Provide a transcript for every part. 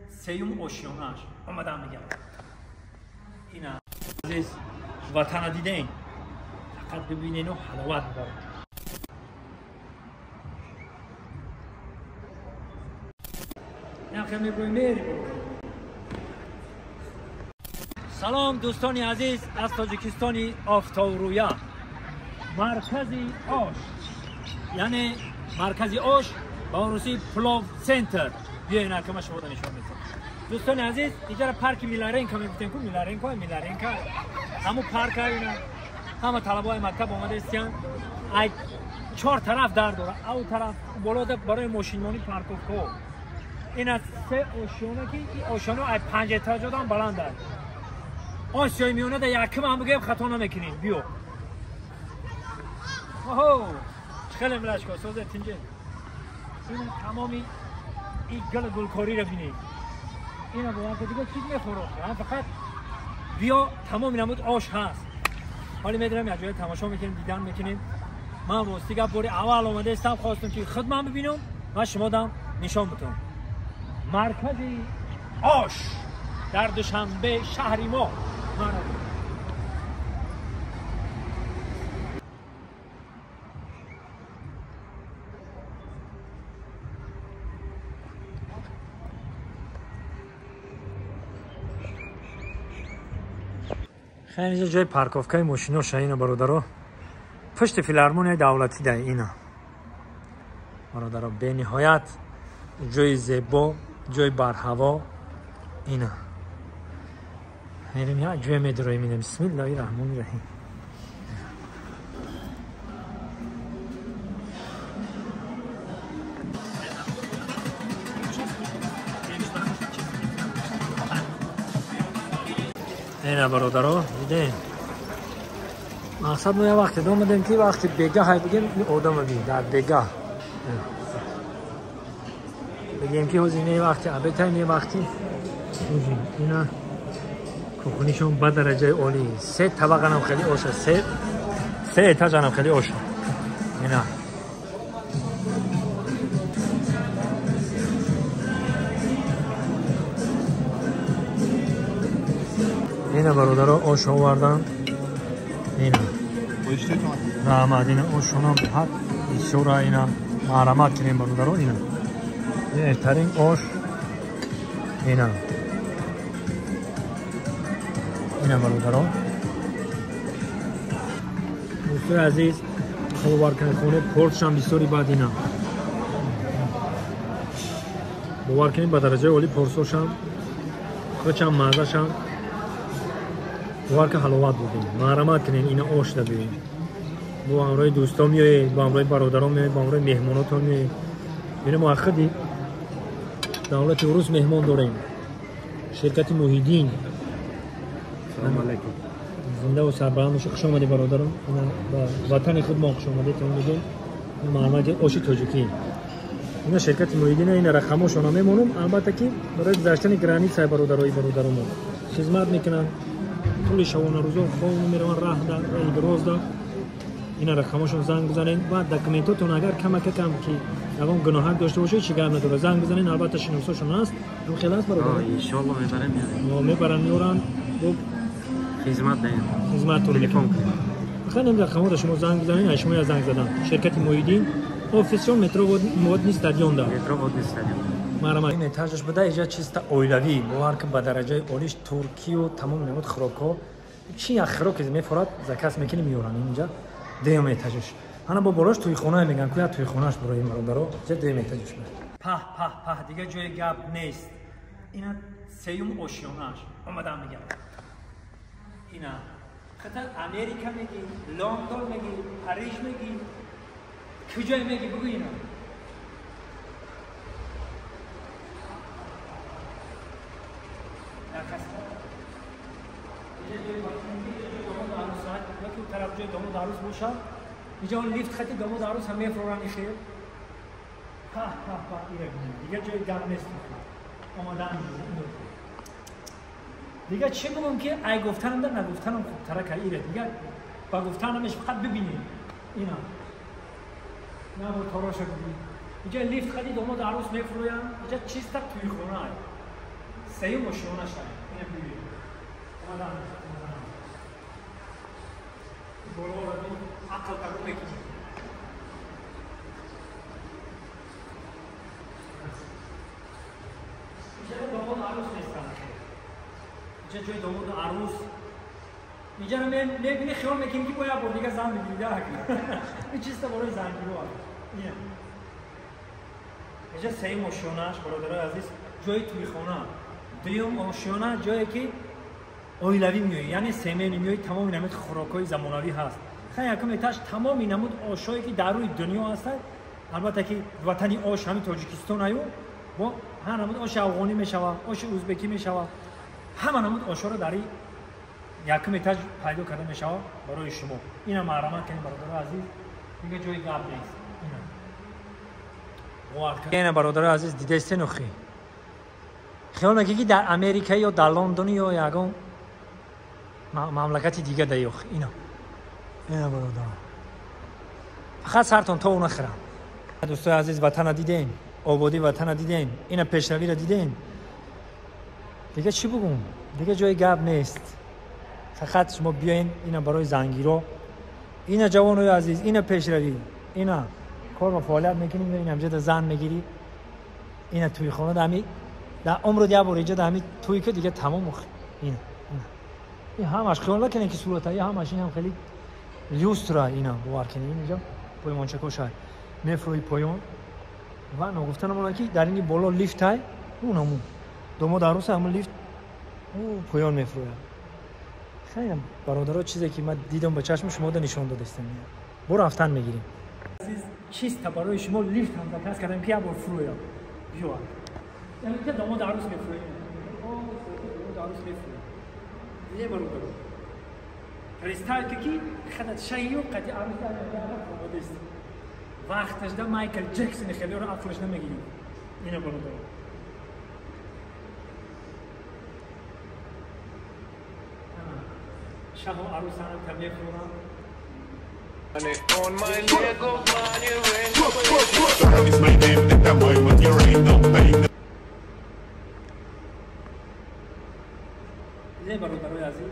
سیوم اوشیوناش اومدم میگم اینا عزیز وطن دیدین فقط ببینین و حلاوت ببرین. سلام دوستانی عزیز از تاجیکستانی آفتابرویا مرکزی آش یعنی مرکزی آش با روسی پلو سنتر بیاین اکمه شما نشون میدم. دوستان عزیز اینجا پارک میلارینکا میگفتن کو میلارینکا همون پارک اینا همه طلبای مکتب اومده استن ای 4 طرف در دوره او طرف بالا برای ماشینمانی پارکوفکو اینا سه اوشونه که این اوشونو ای 5 تا جدان بلند است آسیای میونه در یکم هم بگیم خطا نمیکنین بیو اوه خیلی ملاشکو سوزه تینجه این تمامی این گلکاری رو بینید اینا با هم دیگه چیز میخوره فقط بیا تمام نمود آش هست. حالا میدونم یه جای تماشا میکنیم دیدن میکنیم. من واسطه بوری اول اومده استم خواستم که خدمت ببینم و شما دام نشان بدم. مرکزی آش در دوشنبه شهری ما خیلی جای پارکوفکای ماشینا شاینه برادرها پشت فیلارمونی دولتی ده اینا برادرها به نهایت جای زیبا جای برهوا اینا میریم یا جای مدروی میدم. بسم الله الرحمن الرحیم. اینا برادرها دیدین مقصد ما یه وقتی دوم بدیم که وقتی بگاه های بگیم این آدم ببین در بگاه بگیم که هزینه وقتی عبیتاین یه وقتی اینا کوکنیشون با درجه اولی 3 طبقه هم خیلی اوشه 3 اتاج هم خیلی اوشه اینا اینا برادرها آش آوردن اینا رحمت اینا آشونا حد شورا اینا محرمت کنیم برادرها اینا بهترین آش اینا برادرها دوستان عزیز خبر کنید خونه پورتش هم بسیاری بعد اینا باور کنید با درجه اولی پورسوش هم خوش هم مزهش هم باور که حلاوت بودیم محرمت کنین اینا آش ده ببین با همراه دوستا میایید با همراه برادران میایید با همراه مهماناتون میایید ببینیم مؤخدی دولت روس مهمان داریم شرکت محیدین سلام علیکم زنده و سربلند باشید. خوش آمدید برادران با وطن خود ما خوش آمدید تون میگیم محمد آش تاجیکی اینا شرکت محیدین این رقماشون هم میمونم البته که برای گذشتن گرانیت سای برادرای برادران ما خدمت میکنن طول شبانه روزا خواب میرون راه در روز دا اینا رقماشون زنگ بزنین و دکومنتاتون اگر کم که اون گناهک داشته باشه چیکار نداره زنگ بزنین البته شناساشون هست هم خیلی هست برادر ان شاء الله میبرن میارن و خدمت تلفن خیلی رقمات شما زنگ بزنین شما زنگ زدن شرکت محیدین official metro modni stadion da марама ин этажаш буда ижа чиста оилавӣ бовар ки ба дараҷаи олиш туркию тамом намуд хӯрокҳо чи як хӯрок мефорад заказ мекунӣ меёран инҷа дуюм этажаш ана бо болош тӯйхона мегӯянд ки як тӯйхонаш барои бародаро ҷа дуюм этажаш паҳ дига ҷои гап нест ина сеюм ошёнаш омадам мегам ина хатар америка меги лондон меги париж меги کجای میگی بگو اینا طرف جای داماد عروس باشه اینجا اون لیفت خطی داماد عروس هم میفرورن خیر دیگه جای گرم نیست آمادن دیگه چه بگم که ای گفتنم در نگفتنم خوب ترک ایره دیگه با گفتنمش فقط ببینید اینا نه با تراش ببینید اینجا لیفت خدی داماد عروس میفروین اینجا چیز تا توی خونه سیوم و شونه شد اینه ببینید اومدن برو رو عقل کارو میکنه اینجا داماد عروس نیستن اینجا جای داماد عروس اینجا میبینی خیال میکنی که باید با دیگه زن بگیری این چیز تا برای زنگیرو اینه اینجا سیم آشیانهش برادرای عزیز جای توی خانه دویم آشیانه جایی که اویلوی میوی یعنی سیمه نمیوی تمام نمود خوراکای زمانوی هست خیلی یکم ایتاش تمام نمود آشایی که در روی دنیا هست البته که وطنی آش همین تاجیکستان هیو با هر نمود آش افغانی میشوه آش ازبکی میشوه همه نمود آشا رو در یکم ایتاش پیدا کرده میشوه برای شما اینا معلومات کنیم برادرای عزیز دیگه جای گپ نیست اینا برادر عزیز دیده است نخی خیال میکنی که در امریکا یا در لندن یا یگان مملکتی دیگه دیوخ اینا برادر فقط سرتون تا اون خرم دوستای عزیز وطن دیدین آبادی وطن دیدین اینا پیشروی را دیدین دیگه چی بگم دیگه جای گپ نیست فقط شما بیاین اینا برای زنگیرو اینا جوانای عزیز اینا پیشروی اینا کار و فعالیت میکنیم این همجد زن میگیری اینا توی خانه دمی در عمر دیگه بار اینجا دمی توی که دیگه تمام مخ این همش خیال نکنین که صورت های همش این هم خیلی لیوسترا اینا باور کنین اینجا پایمان چکوشای میفروی پایان و نگفتن من که در این بالا لیفت های اونمون دومو عروس همون لیفت او پایان میفروه خیلی برادرها چیزی که من دیدم با چشم شما ده نشون دادستم برو رفتن میگیریم عزیز چیست برای شما لیفت هم دکاس کردم که بر فرویا بیا یعنی که داماد عروس میفروه داماد عروس میفروه یه برو کریستال کی خدت شیو قد عروس داره است وقتش ده مایکل جکسون خیلی رو عقلش نمیگیریم اینو برو شاه عروسان رو کمی فروام On my Lego money ring. It's my name that I'm going with your ain't no pain. زي برادرای عزیز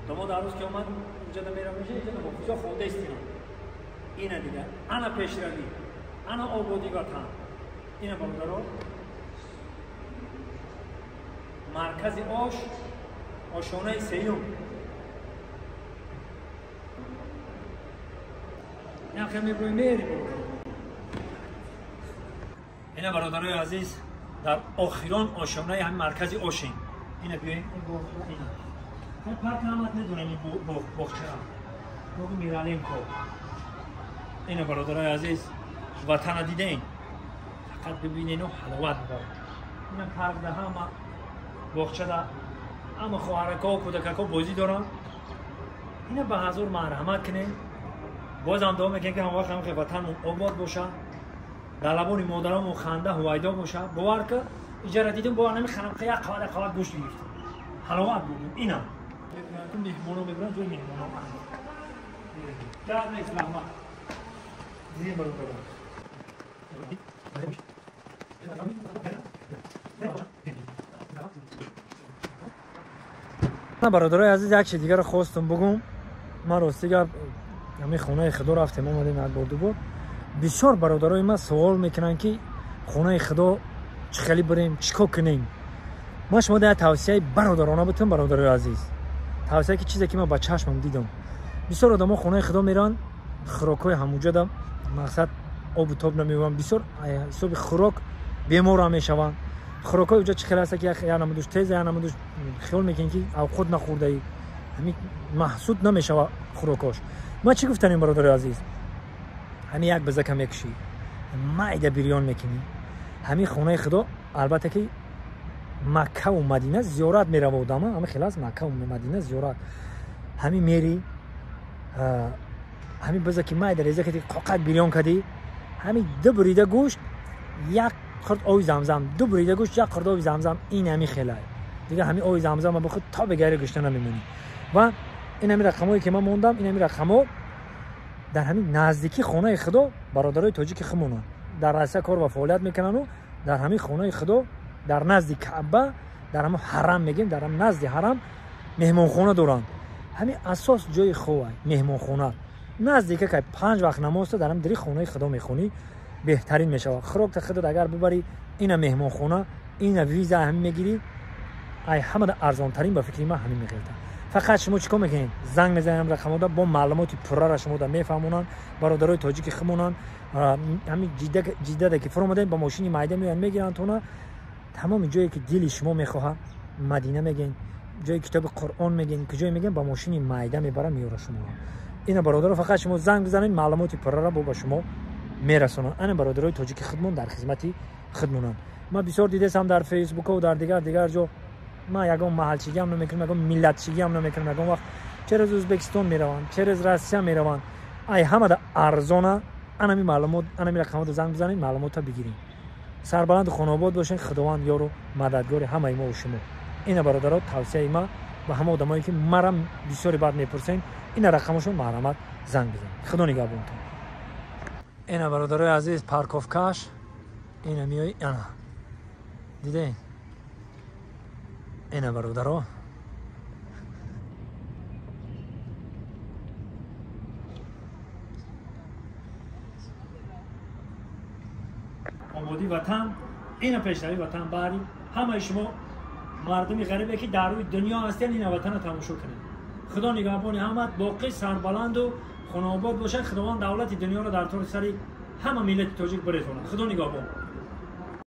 داماد عروس که اومد اینجا میرم میشه اینجا با کجا خونده است اینا دیگه انا پیشروی انا آبادی وطن اینا برادرها مرکز آش آشانه سیوم اینا خیلی روی میری اینا برادرای عزیز در آخران آشانه هم مرکز آشین اینا بیاین این پارک نامت ندونم این بخچه هم میرانیم که اینا برادرای عزیز وطن دیدین فقط ببینین و حلاوت ببرد اینا پارک ده همه بخچه ده اما خواهرکا و کودککا بازی دارن اینا به حضور مرحمت کنین باز هم دعا میکنن که هم وقت هم وطن آباد باشه در لبان مادرام و خنده هویدا باشه باور که اینجا دیدیم باور نمیخوام که یک قواد گوشت گرفتیم حلاوت بودیم اینا میهمانو میبرن جای میهمانو در نیست رحمت دیدیم برو برو برادرای عزیز یک چیز دیگه رو خواستم بگم ما راستیگر همین خونه خدا رفتیم اومدیم یک بار دو بار بسیار برادرای ما سوال میکنن که خونه خدا چه خیلی بریم چیکار کنیم ما شما در توصیه برادرانه بتون برادرای عزیز توصیه که چیزی که من با چشمم دیدم بسیار آدما خونه خدا میرن خوراکای همونجا دم مقصد آب و تاب نمیوان بسیار حساب خوراک بیمار هم میشوند خوراکای اونجا چه خیلی هست که یا نمودش تیز یا نمودش خیال میکنی که او خود نخورده ای همین محسود نمیشوه خوراکاش ما چی گفتنیم برادر عزیز همین یک بزکم یکشی معده بریان میکنی همین خونه خدا البته که مکه و مدینه زیارت میره و آدم همین خیلی از مکه و مدینه زیارت همین میری همین بزکی معده ریزه کردی قاقت بریان کردی همین دو بریده گوشت یک خورد آب زمزم دو بریده گوشت یک خورد آب زمزم این همین خیلی دیگه همین آی زمزم بخود تا به گره گشته نمیمونی. و این همین رقمایی که من موندم، این همین رقم‌ها در همین نزدیکی خونه خدا برادرای تاجیک خمونن در راسته کار و فعالیت میکنن و در همین خونه خدا در نزد کعبه در همین حرم میگیم، در همین نزد حرم مهمانخانه دارن. همین اساس جای خوبه مهمانخانه. نزدیک که 5 وقت نماز در همین خونه خدا میخونی بهترین میشه. خوراک خودت اگر ببری این مهمانخانه این ویزا هم میگیری، ای همه ارزان ترین به فکر من همین میگیرن. فقط شما چیکار میکنین؟ زنگ میزنیم رقم‌ها با معلومات پره را شما میفهمونن. برادرای تاجیک خمونن همین جیده که فرموده با ماشین مایده میان میگیرن تو تمام جایی که دل شما میخواه مدینه میگین، جای کتاب قرآن میگین، کجای میگین با ماشین مایده میبره میاره شما. این برادرها فقط شما زنگ بزنین معلومات پره را با شما میرسونن. این برادرای تاجیک خدمون در خدمتی خدمونن. ما بسیار دیدم در فیسبوک و در دیگر جا ما یگان محلچگی هم نمیکنم، یگان ملتچگی هم نمیکنم. یگان وقت چرا از ازبکستان میروان، چرا از روسیه میروان، ای همه در ارزانه. انا می معلومات انا می رقمات زنگ بزنین معلومات تا بگیرین. سربلند خانواده باشین، خداوند یارو مددگار همه ما و شما. این برادرات توصیه ما و همه آدمایی که مرام بسیاری بعد میپرسین این رقمشون مرامت زنگ بزنین. خدا نگهبانتون. این برادرای عزیز پارکوفکاش این میای انا دیدین این برادرها آبادی وطن این پیشروی وطن باری همه شما مردمی غریبه که در روی دنیا هستین این وطن رو تماشا کنید. خدا نگهبان همه باقی سربلند و خانه آباد باشه. خداوند دولت دنیا رو در طور سری همه ملت تاجیک بریزونه. خدا نگهبان.